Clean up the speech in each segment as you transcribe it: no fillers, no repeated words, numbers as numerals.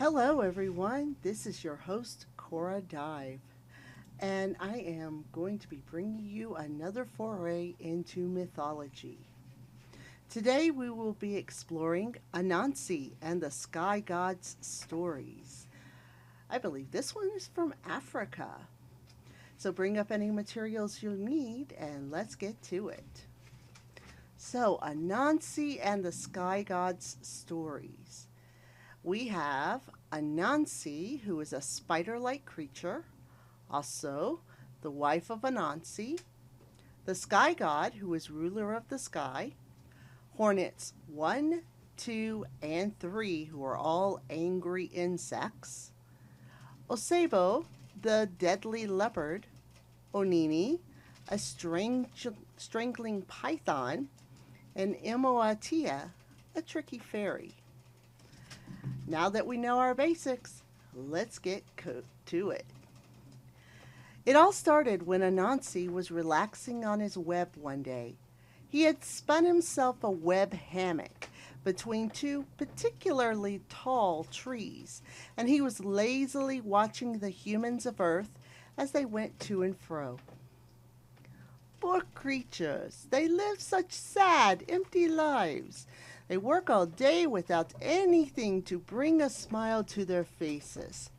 Hello, everyone. This is your host, Cora Dive, and I am going to be bringing you another foray into mythology. Today, we will be exploring Anansi and the sky god's stories. I believe this one is from Africa. So, bring up any materials you'll need and let's get to it. So, Anansi and the sky god's stories. We have Anansi, who is a spider like creature, also the wife of Anansi, the sky god, who is ruler of the sky, hornets 1, 2, and 3, who are all angry insects, Osebo, the deadly leopard, Onini, a strangling python, and Imoatia, a tricky fairy. Now that we know our basics, let's get to it. It all started when Anansi was relaxing on his web one day. He had spun himself a web hammock between two particularly tall trees, and he was lazily watching the humans of Earth as they went to and fro. Poor creatures, they live such sad, empty lives. They work all day without anything to bring a smile to their faces.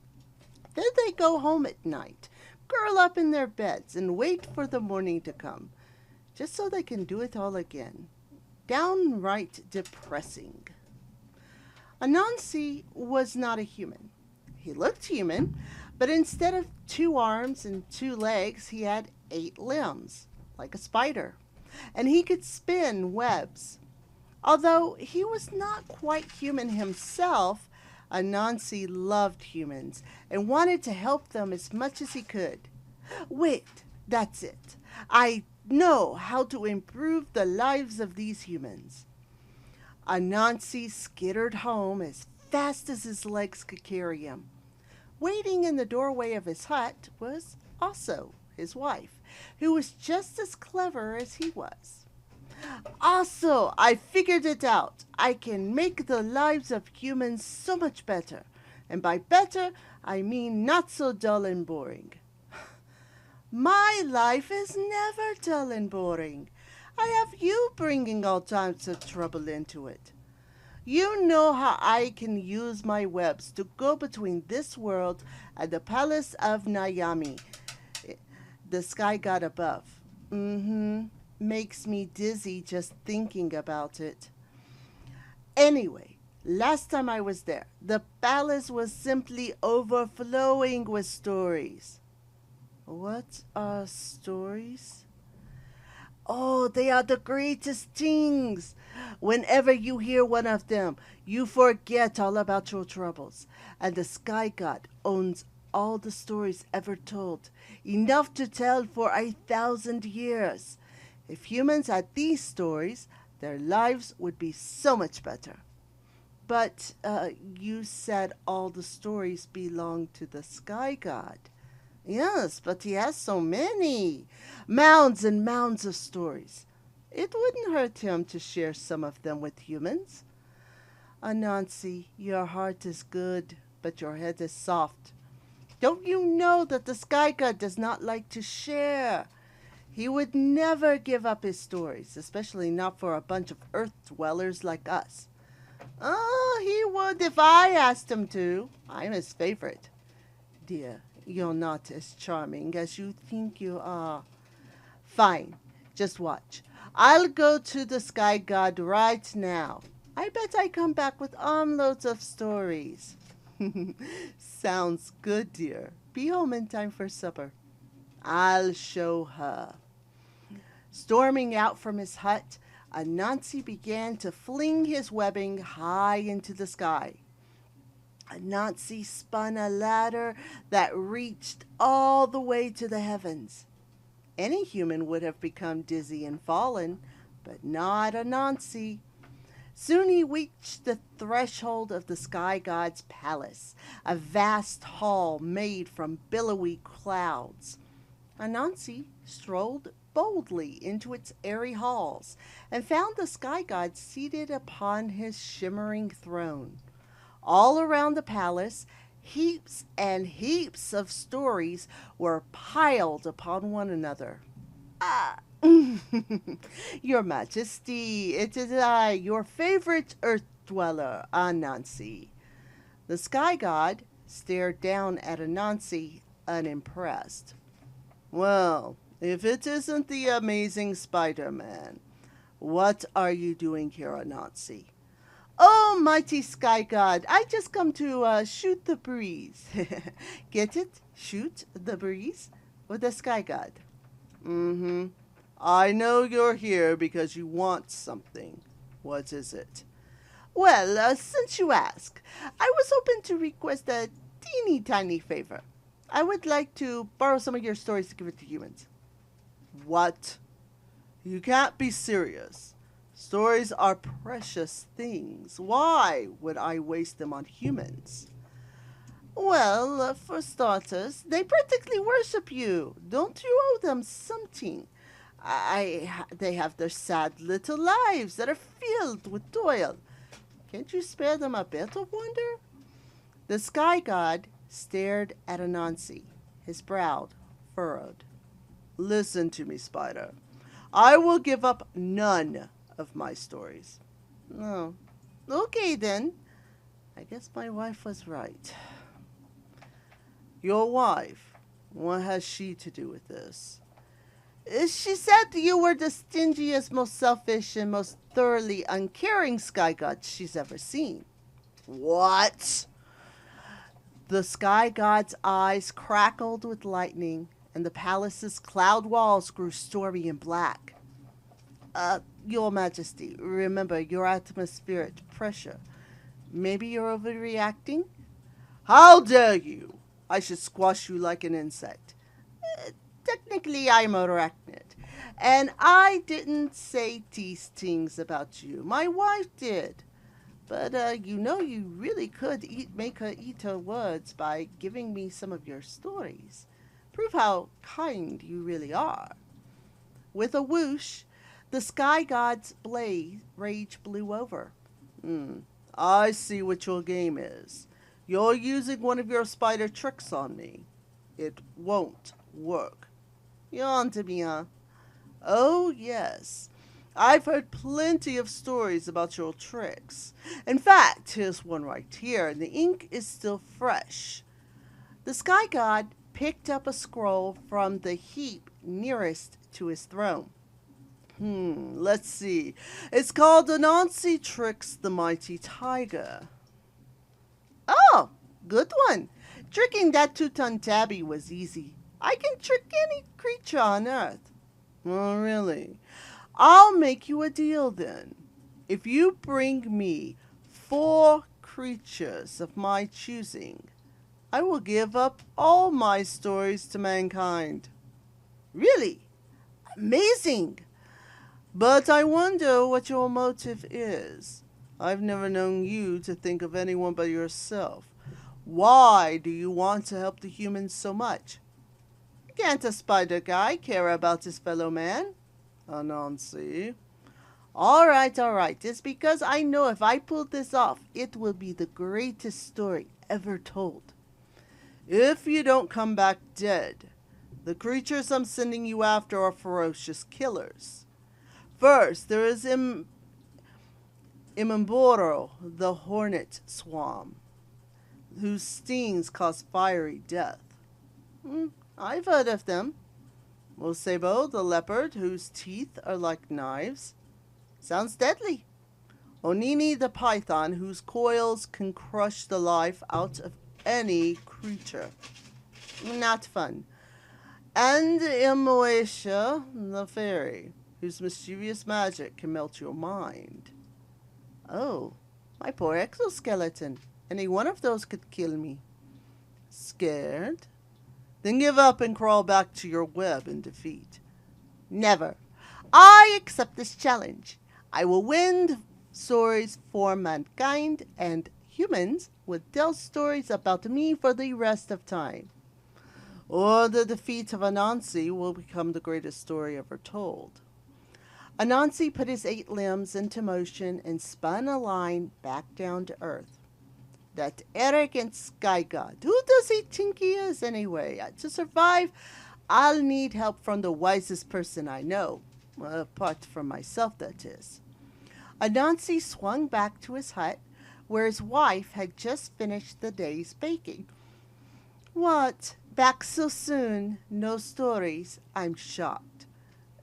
Then they go home at night, curl up in their beds, and wait for the morning to come, just so they can do it all again. Downright depressing. Anansi was not a human. He looked human, but instead of 2 arms and 2 legs, he had 8 limbs, like a spider, and he could spin webs. Although he was not quite human himself, Anansi loved humans and wanted to help them as much as he could. Wait, that's it. I know how to improve the lives of these humans. Anansi skittered home as fast as his legs could carry him. Waiting in the doorway of his hut was also his wife, who was just as clever as he was. Also, I figured it out. I can make the lives of humans so much better. And by better, I mean not so dull and boring. My life is never dull and boring. I have you bringing all types of trouble into it. You know how I can use my webs to go between this world and the palace of Nayami, the sky god above. Makes me dizzy just thinking about it. Anyway, last time I was there, the palace was simply overflowing with stories. What are stories? Oh, they are the greatest things. Whenever you hear one of them, you forget all about your troubles. And the sky god owns all the stories ever told, enough to tell for 1,000 years. If humans had these stories, their lives would be so much better. But you said all the stories belong to the sky god. Yes, but he has so many. Mounds and mounds of stories. It wouldn't hurt him to share some of them with humans. Anansi, your heart is good, but your head is soft. Don't you know that the sky god does not like to share? He would never give up his stories, especially not for a bunch of earth dwellers like us. Oh, he would if I asked him to. I'm his favorite. Dear, you're not as charming as you think you are. Fine, just watch. I'll go to the sky god right now. I bet I come back with armloads of stories. Sounds good, dear. Be home in time for supper. I'll show her. Storming out from his hut, Anansi began to fling his webbing high into the sky. Anansi spun a ladder that reached all the way to the heavens. Any human would have become dizzy and fallen, but not Anansi. Soon he reached the threshold of the sky god's palace, a vast hall made from billowy clouds. Anansi strolled boldly into its airy halls and found the sky god seated upon his shimmering throne. All around the palace, heaps and heaps of stories were piled upon one another. Ah, Your Majesty, it is I, your favorite earth dweller, Anansi. The sky god stared down at Anansi, unimpressed. Well, if it isn't the amazing Spider Man, what are you doing here, Anansi? Oh, mighty sky god, I just come to shoot the breeze. Get it? Shoot the breeze? With the sky god. Mm-hmm. I know you're here because you want something. What is it? Well, since you ask, I was hoping to request a teeny tiny favor. I would like to borrow some of your stories to give it to humans. What? You can't be serious. Stories are precious things. Why would I waste them on humans? Well, for starters, they practically worship you. Don't you owe them something? They have their sad little lives that are filled with toil. Can't you spare them a bit of wonder? The sky god stared at Anansi, his brow furrowed. Listen to me, Spider. I will give up none of my stories. No. Okay, then. I guess my wife was right. Your wife? What has she to do with this? She said you were the stingiest, most selfish, and most thoroughly uncaring sky god she's ever seen. What? The sky god's eyes crackled with lightning, and the palace's cloud walls grew stormy and black. Your Majesty, remember your atmospheric pressure. Maybe you're overreacting? How dare you! I should squash you like an insect. Technically, I'm a arachnid, and I didn't say these things about you. My wife did. But you really could make her eat her words by giving me some of your stories. Prove how kind you really are. With a whoosh, the sky god's rage blew over. I see what your game is. You're using one of your spider tricks on me. It won't work. You're on to me, huh? Oh, yes. I've heard plenty of stories about your tricks. In fact, here's one right here, and the ink is still fresh. The sky god picked up a scroll from the heap nearest to his throne. Let's see. It's called Anansi Tricks the Mighty Tiger. Oh, good one. Tricking that 2-ton tabby was easy. I can trick any creature on Earth. Oh, really? I'll make you a deal then. If you bring me 4 creatures of my choosing, I will give up all my stories to mankind. Really? Amazing! But I wonder what your motive is. I've never known you to think of anyone but yourself. Why do you want to help the humans so much? Can't a spider guy care about his fellow man? Anansi. All right. It's because I know if I pull this off, it will be the greatest story ever told. If you don't come back dead, the creatures I'm sending you after are ferocious killers. First, there is Imamboro, the hornet swarm, whose stings cause fiery death. I've heard of them. Osebo, the leopard, whose teeth are like knives. Sounds deadly. Onini, the python, whose coils can crush the life out of any creature. Not fun. And Imoesha, the fairy, whose mischievous magic can melt your mind. Oh, my poor exoskeleton. Any one of those could kill me. Scared? Then give up and crawl back to your web in defeat. Never. I accept this challenge. I will win stories for mankind, and humans will tell stories about me for the rest of time. Or the defeat of Anansi will become the greatest story ever told. Anansi put his 8 limbs into motion and spun a line back down to earth. That arrogant sky god. Who does he think he is anyway? To survive, I'll need help from the wisest person I know. Apart from myself, that is. Anansi swung back to his hut, where his wife had just finished the day's baking. What? Back so soon? No stories? I'm shocked.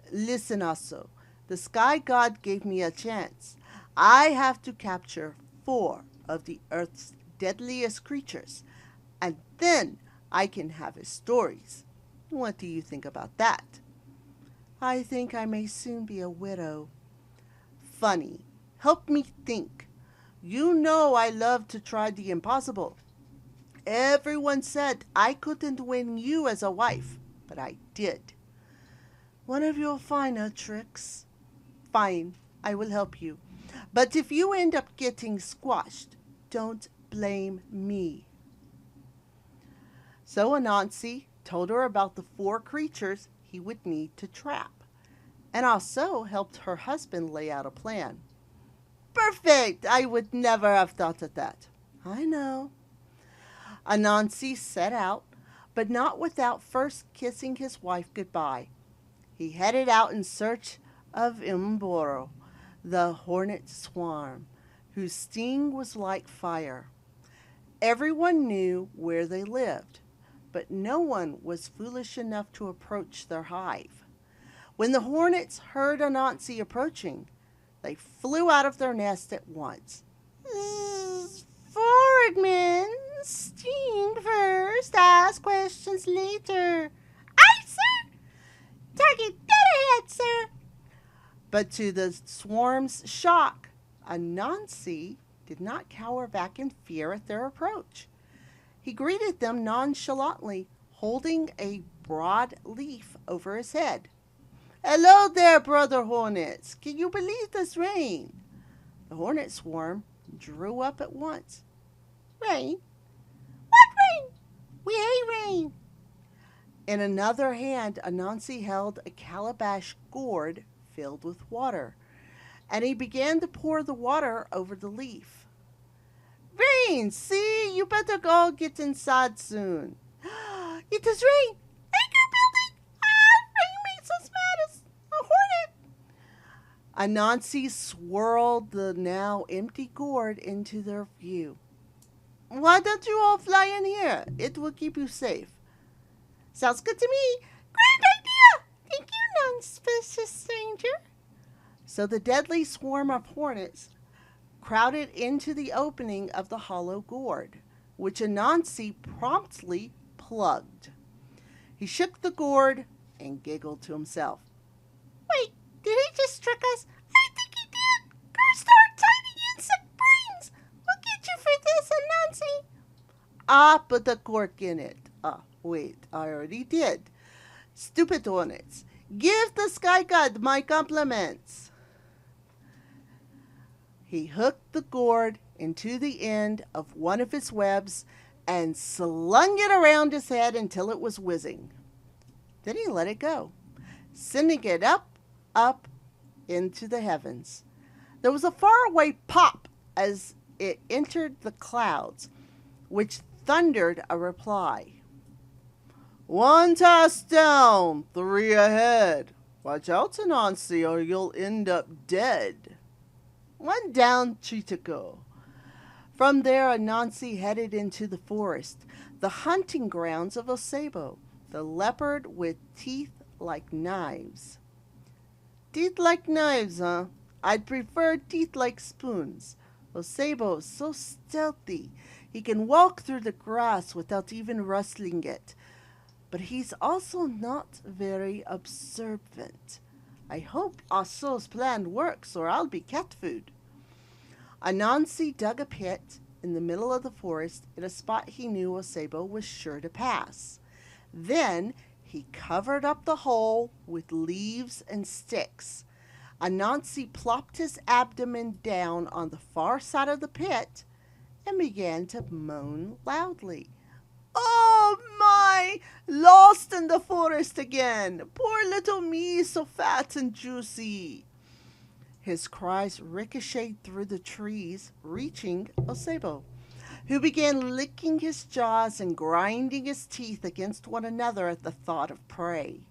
Listen also. The sky god gave me a chance. I have to capture 4 of the earth's deadliest creatures, and then I can have his stories. What do you think about that? I think I may soon be a widow. Funny. Help me think. You know I love to try the impossible. Everyone said I couldn't win you as a wife, but I did. One of your finer tricks. Fine, I will help you. But if you end up getting squashed, don't blame me. So Anansi told her about the 4 creatures he would need to trap, and also helped her husband lay out a plan. Perfect! I would never have thought of that. I know. Anansi set out, but not without first kissing his wife goodbye. He headed out in search of Imboro, the hornet swarm, whose sting was like fire. Everyone knew where they lived, but no one was foolish enough to approach their hive. When the hornets heard Anansi approaching, they flew out of their nest at once. Forward, sting first, ask questions later. Aye, sir! Target dead ahead, sir! But to the swarm's shock, Anansi did not cower back in fear at their approach. He greeted them nonchalantly, holding a broad leaf over his head. Hello there, brother hornets. Can you believe this rain? The hornet swarm drew up at once. Rain? What rain? We hate rain. In another hand, Anansi held a calabash gourd filled with water, and he began to pour the water over the leaf. Rain! See, you better go get inside soon. It is rain! Anchor building! Rain makes us mad as a hornet! Anansi swirled the now empty gourd into their view. Why don't you all fly in here? It will keep you safe. Sounds good to me. Grand idea! Thank you, non-suspicious stranger. So the deadly swarm of hornets crowded into the opening of the hollow gourd, which Anansi promptly plugged. He shook the gourd and giggled to himself. Wait, did he just trick us? I think he did. Cursed our tiny insect brains. We'll get you for this, Anansi. Put the cork in it. Wait, I already did. Stupid hornets. Give the sky god my compliments. He hooked the gourd into the end of one of his webs and slung it around his head until it was whizzing. Then he let it go, sending it up into the heavens. There was a faraway pop as it entered the clouds, which thundered a reply. 1 task down, 3 ahead. Watch out, Anansi, or you'll end up dead. 1 down, 3 to go. From there, Anansi headed into the forest, the hunting grounds of Osebo, the leopard with teeth like knives. Teeth like knives, huh? I'd prefer teeth like spoons. Osebo is so stealthy. He can walk through the grass without even rustling it. But he's also not very observant. I hope Aso's plan works, or I'll be cat food. Anansi dug a pit in the middle of the forest in a spot he knew Osebo was sure to pass. Then he covered up the hole with leaves and sticks. Anansi plopped his abdomen down on the far side of the pit and began to moan loudly. Oh my! Lost in the forest again! Poor little me, so fat and juicy! His cries ricocheted through the trees, reaching Osebo. who began licking his jaws and grinding his teeth against one another at the thought of prey.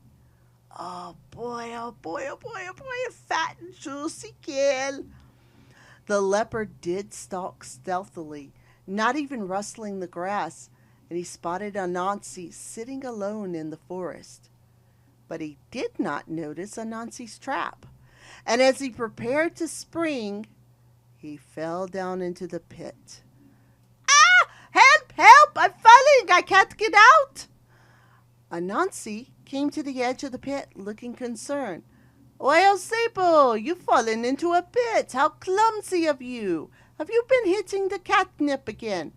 Oh boy, oh boy, oh boy, oh boy, a fat and juicy kill. The leopard did stalk stealthily, not even rustling the grass, and he spotted Anansi sitting alone in the forest. But he did not notice Anansi's trap, and as he prepared to spring, he fell down into the pit. Ah! Help! Help! I'm falling! I can't get out! Anansi came to the edge of the pit, looking concerned. Well, Sable, you've fallen into a pit. How clumsy of you. Have you been hitting the catnip again?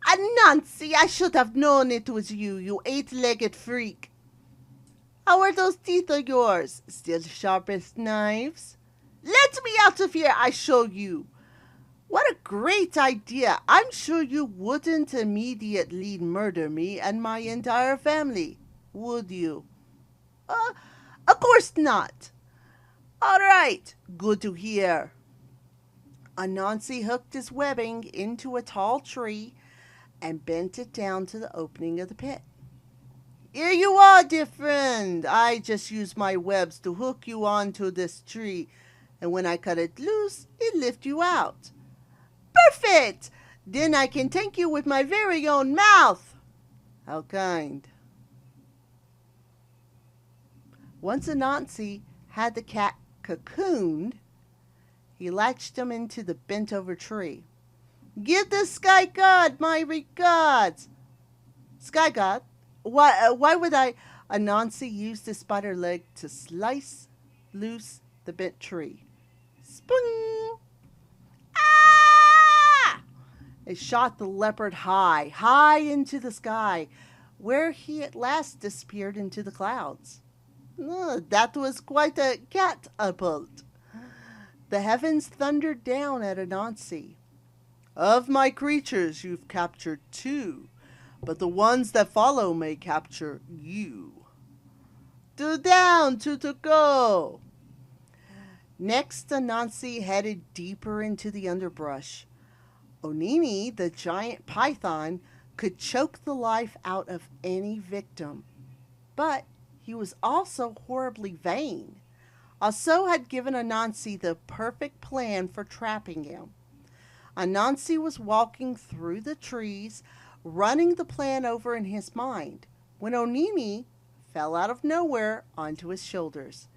Anansi, I should have known it was you, you eight-legged freak. How are those teeth of yours? Still sharp as knives? Let me out of here, I show you. What a great idea. I'm sure you wouldn't immediately murder me and my entire family, would you? Of course not. All right, good to hear. Anansi hooked his webbing into a tall tree and bent it down to the opening of the pit. Here you are, dear friend. I just used my webs to hook you onto this tree, and when I cut it loose, it lifts you out. Perfect! Then I can thank you with my very own mouth. How kind. Once Anansi had the cat cocooned, he latched him into the bent-over tree. Give the sky god my regards. Sky god? Why would Anansi use the spider leg to slice loose the bent tree? Spring! Ah! It shot the leopard high into the sky, where he at last disappeared into the clouds. Oh, that was quite a catapult. The heavens thundered down at Anansi. Of my creatures you've captured 2, but the ones that follow may capture you. 2 down, 2 to go. Next, Anansi headed deeper into the underbrush. Onini, the giant python, could choke the life out of any victim. But he was also horribly vain. Also had given Anansi the perfect plan for trapping him. Anansi was walking through the trees, running the plan over in his mind, when Onini fell out of nowhere onto his shoulders.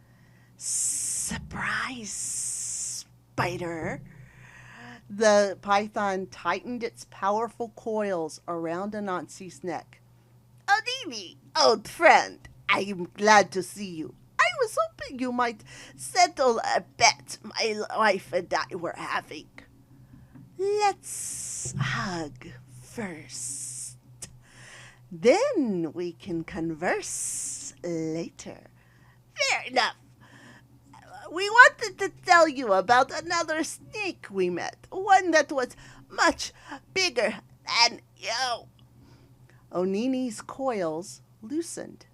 Surprise, spider! The python tightened its powerful coils around Anansi's neck. Onini, old friend, I am glad to see you. I was hoping you might settle a bet my wife and I were having. Let's hug first. Then we can converse later. Fair enough. We wanted to tell you about another snake we met. One that was much bigger than you. Onini's coils loosened.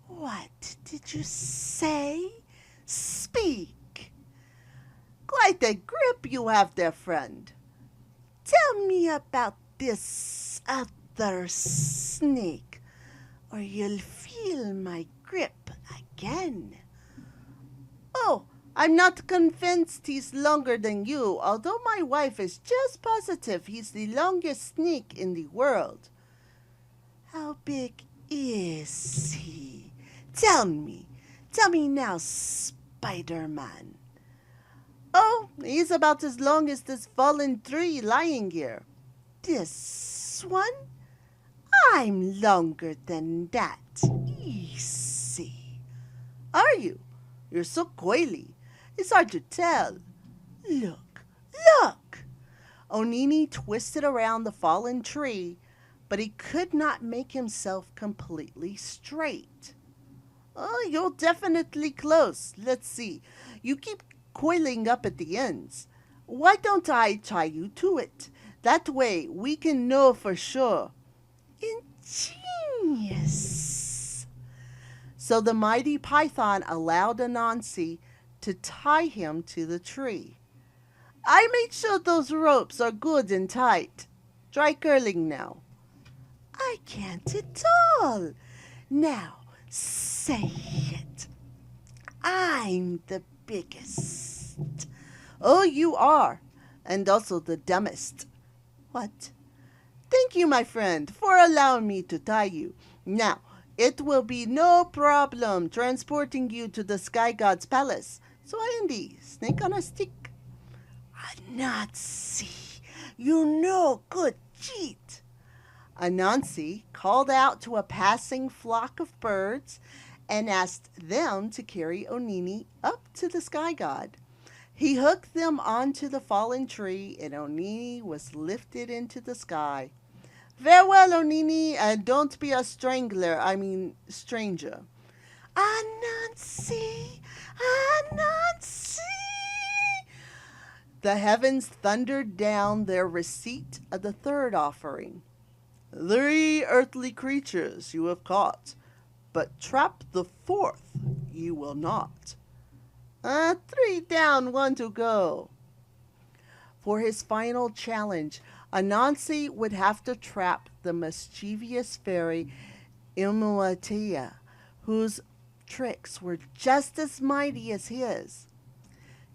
What did you say? Speak. Quite a grip you have there, friend. Tell me about this other snake, or you'll feel my grip again. Oh, I'm not convinced he's longer than you, although my wife is just positive he's the longest snake in the world. How big is he? Tell me now, Spider-Man. Oh, he's about as long as this fallen tree lying here. This one? I'm longer than that. Easy. Are you? You're so coily. It's hard to tell. Look. Onini twisted around the fallen tree, but he could not make himself completely straight. Oh, you're definitely close. Let's see. You keep coiling up at the ends. Why don't I tie you to it? That way we can know for sure. Ingenious. So the mighty python allowed Anansi to tie him to the tree. I made sure those ropes are good and tight. Try curling now. I can't at all. Now, say it. I'm the biggest. Oh, you are. And also the dumbest. What? Thank you, my friend, for allowing me to tie you. Now, it will be no problem transporting you to the Sky God's palace. So, Andy, snake on a stick. Anansi, you no good cheat. Anansi called out to a passing flock of birds and asked them to carry Onini up to the Sky God. He hooked them onto the fallen tree, and Onini was lifted into the sky. Farewell, Onini, and don't be a stranger. Anansi, Anansi. The heavens thundered down their receipt of the third offering. 3 earthly creatures you have caught, but trap the 4th you will not. 3 down, 1 to go. For his final challenge, Anansi would have to trap the mischievous fairy Imuatia, whose tricks were just as mighty as his.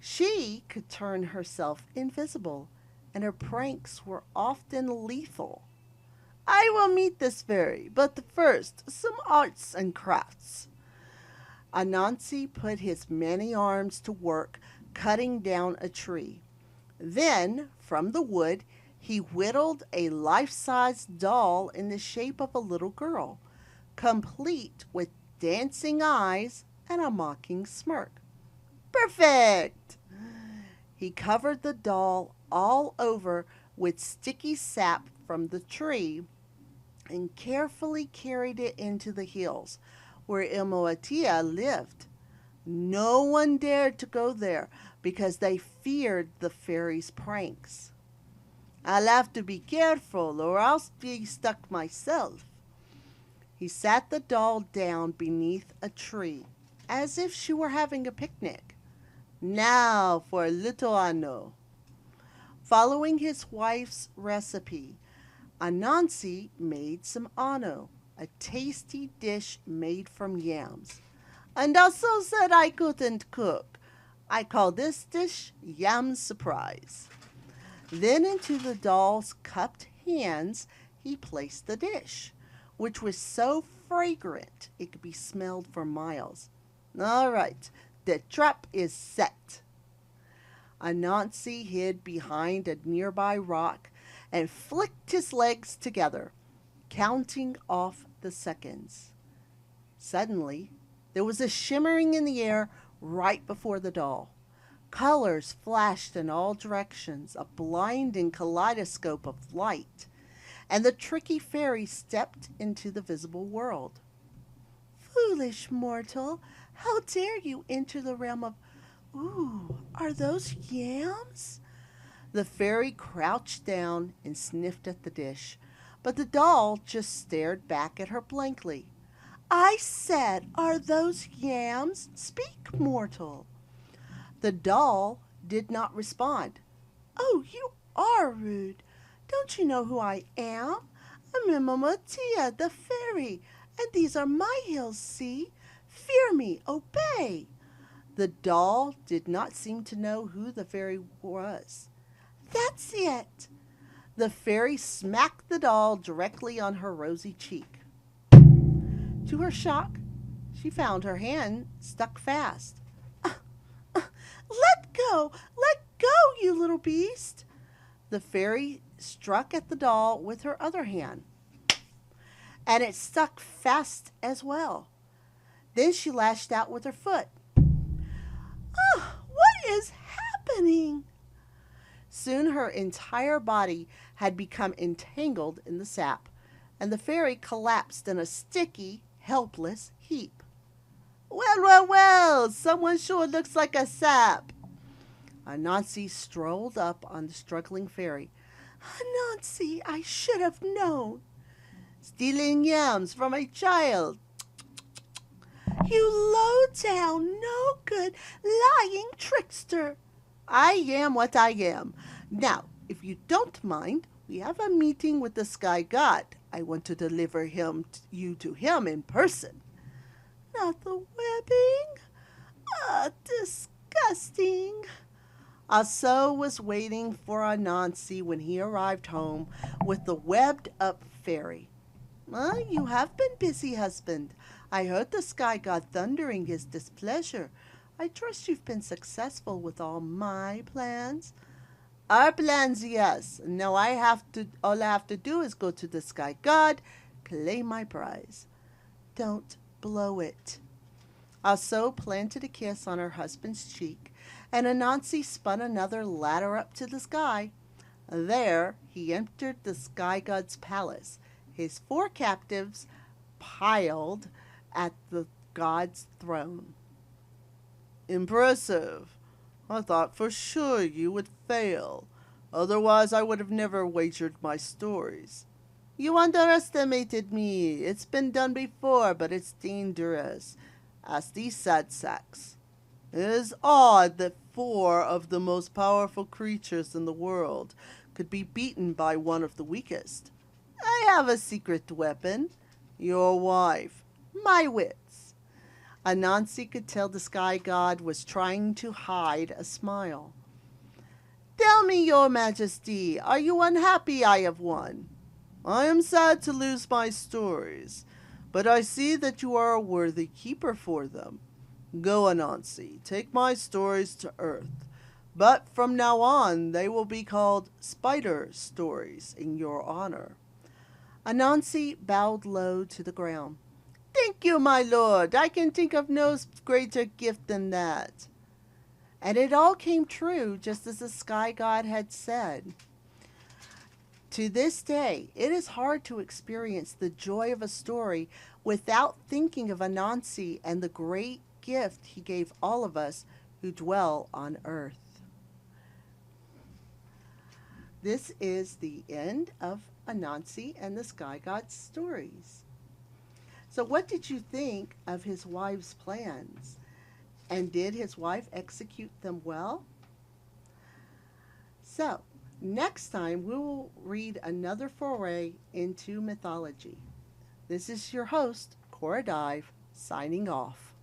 She could turn herself invisible, and her pranks were often lethal. I will meet this fairy, but first, some arts and crafts. Anansi put his many arms to work cutting down a tree. Then, from the wood, he whittled a life-size doll in the shape of a little girl, complete with dancing eyes and a mocking smirk. Perfect! He covered the doll all over with sticky sap from the tree and carefully carried it into the hills where Imoatia lived. No one dared to go there because they feared the fairy's pranks. I'll have to be careful or I'll be stuck myself. He sat the doll down beneath a tree as if she were having a picnic. Now for a little ano. Following his wife's recipe, Anansi made some ano, a tasty dish made from yams. And also said I couldn't cook. I call this dish yam surprise. Then into the doll's cupped hands he placed the dish, which was so fragrant it could be smelled for miles. All right, the trap is set. Anansi hid behind a nearby rock and flicked his legs together, counting off the seconds. Suddenly, there was a shimmering in the air right before the doll. Colors flashed in all directions, a blinding kaleidoscope of light, and the tricky fairy stepped into the visible world. Foolish mortal, how dare you enter the realm of... Ooh, are those yams? The fairy crouched down and sniffed at the dish, but the doll just stared back at her blankly. I said, are those yams? Speak, mortal. The doll did not respond. Oh, you are rude. Don't you know who I am? I'm Imomatia, the fairy, and these are my hills, see? Fear me, obey. The doll did not seem to know who the fairy was. That's it. The fairy smacked the doll directly on her rosy cheek. To her shock, she found her hand stuck fast. Let go! Let go, you little beast! The fairy struck at the doll with her other hand, and it stuck fast as well. Then she lashed out with her foot. What is happening? Soon her entire body had become entangled in the sap, and the fairy collapsed in a sticky, helpless heap. Well, someone sure looks like a sap. Anansi strolled up on the struggling fairy. Anansi, I should have known. Stealing yams from a child. You low-down, no-good, lying trickster. I am what I am. Now, if you don't mind, We have a meeting with the sky god. I want to deliver you to him in person. Not the webbing? Ah, disgusting. Aso was waiting for Anansi when he arrived home with the webbed up fairy. You have been busy, husband. I heard the sky god thundering his displeasure. I trust you've been successful with all my plans. Our plans, yes. Now all I have to do is go to the sky god, claim my prize. Don't blow it. Aso planted a kiss on her husband's cheek, and Anansi spun another ladder up to the sky. There he entered the sky god's palace, his four captives piled at the god's throne. Impressive. I thought for sure you would fail. Otherwise, I would have never wagered my stories. You underestimated me. It's been done before, but it's dangerous. Ask these sad sacks. It is odd that four of the most powerful creatures in the world could be beaten by one of the weakest. I have a secret weapon. Your wife. My wits. Anansi could tell the sky god was trying to hide a smile. Tell me, your majesty, are you unhappy I have won? I am sad to lose my stories, but I see that you are a worthy keeper for them. Go, Anansi, take my stories to Earth, but from now on they will be called spider stories in your honor. Anansi bowed low to the ground. Thank you, my lord. I can think of no greater gift than that. And it all came true, just as the sky god had said. To this day, it is hard to experience the joy of a story without thinking of Anansi and the great gift he gave all of us who dwell on earth. This is the end of Anansi and the sky god's stories. So what did you think of his wife's plans? And did his wife execute them well? So, next time we will read another foray into mythology. This is your host, Cora Dive, signing off.